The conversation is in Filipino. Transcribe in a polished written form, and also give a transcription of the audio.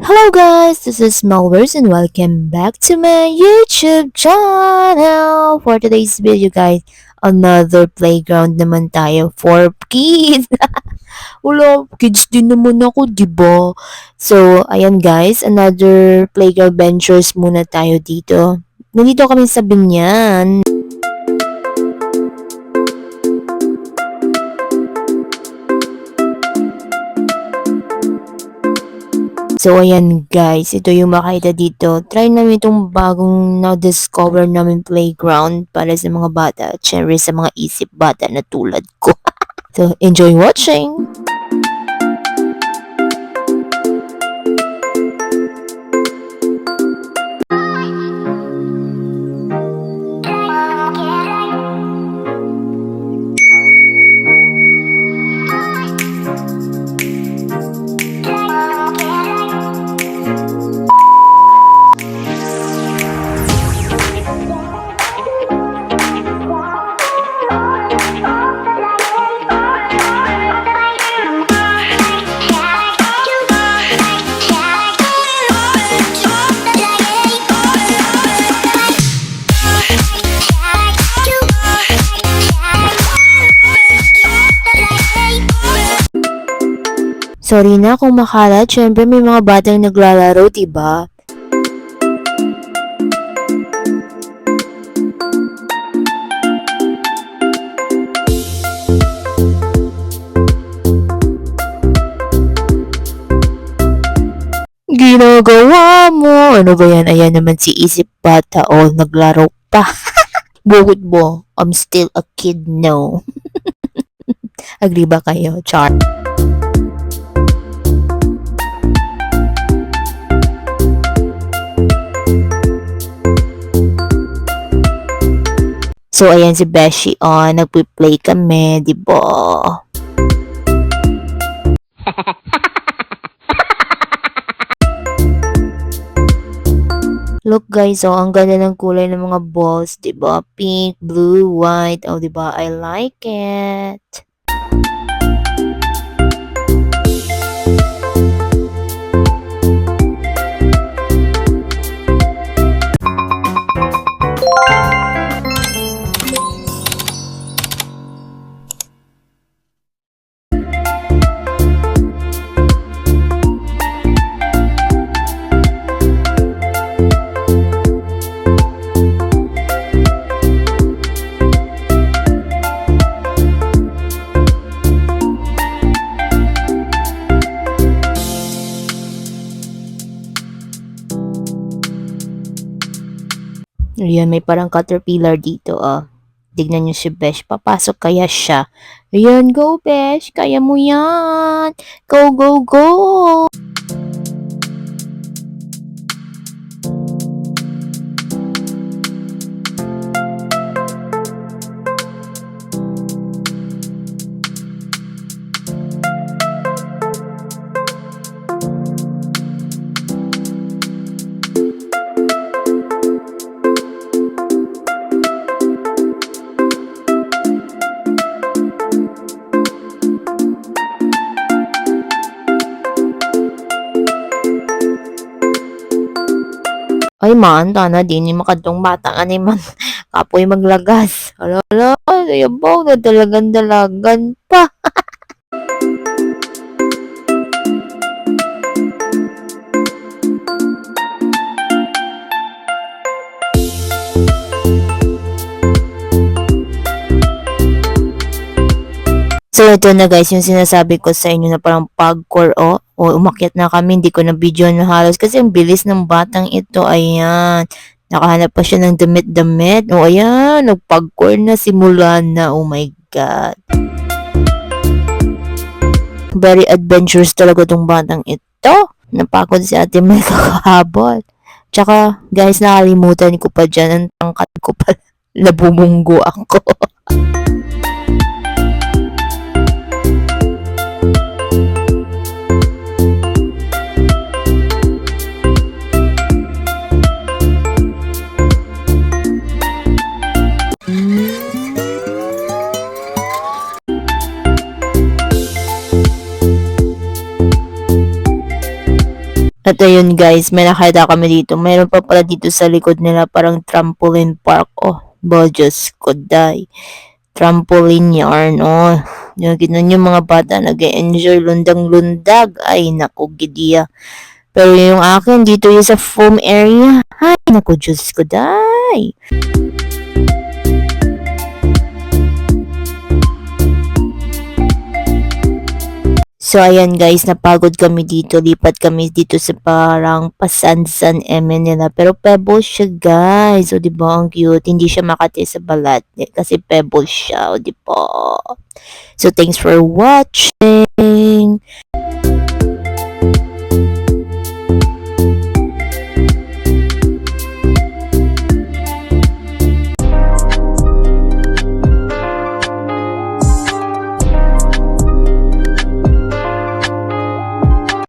Hello guys, this is Malvers and welcome back to my YouTube channel. For today's video guys, another playground naman tayo for kids. Wala, kids din naman ako, diba? So, ayan guys, another playground ventures muna tayo dito. Nandito kami sa Binyan. So, ayan guys, ito yung makita dito. Try namin itong bagong na-discover namin playground para sa mga bata at syempre sa mga isip bata na tulad ko. So, enjoy watching! Sorry na kung makalat, syempre may mga batang naglalaro, diba? Ginagawa mo! Ano ba yan? Ayan naman si Isip Bata. Oh, naglaro pa. Bukod mo, I'm still a kid, no? Agree ba kayo? Char. So, ayan si Beshi, nagpi-play kami, di ba? Look guys, ang ganda ng kulay ng mga balls, di ba? Pink, blue, white, di ba? I like it. Ayan, may parang caterpillar dito, Tignan nyo si Besh. Papasok kaya siya. Ayan, go Besh. Kaya mo yan. Go, go, go. Ay man, tana din yung makadtong bata nga ni man kapoy maglagas. Ala, yabaw na dalagan pa. So, ito na guys, yung sinasabi ko sa inyo na parang parkour, umakyat na kami, hindi ko na video na halos kasi ang bilis ng batang ito, ayan. Nakahanap pa siya ng damit-damit. Ayan, nagparkour na, simula na, oh my God. Very adventurous talaga tong batang ito. Napakot si Ate Mel kakahabol. Tsaka, guys, nakalimutan ko pa dyan, ang tangkat ko pa, nabumunggo ako. At ayun guys, may nakita kami dito. Mayroon pa pala dito sa likod nila parang trampoline park. Oh, Diyos ko, day. Trampoline yarn, oh. Yung ginan yung mga bata nag-enjoy lundang-lundag. Ay, naku, gidiya. Pero yung akin, dito yung sa foam area. Ay, naku, Diyos ko, day. So, ayan guys, napagod kami dito. Lipat kami dito sa parang pasansan nila. Pero pebbles siya guys. O, diba? Ang cute. Hindi siya makati sa balat. Kasi pebbles siya. O, diba? So, thanks for watching.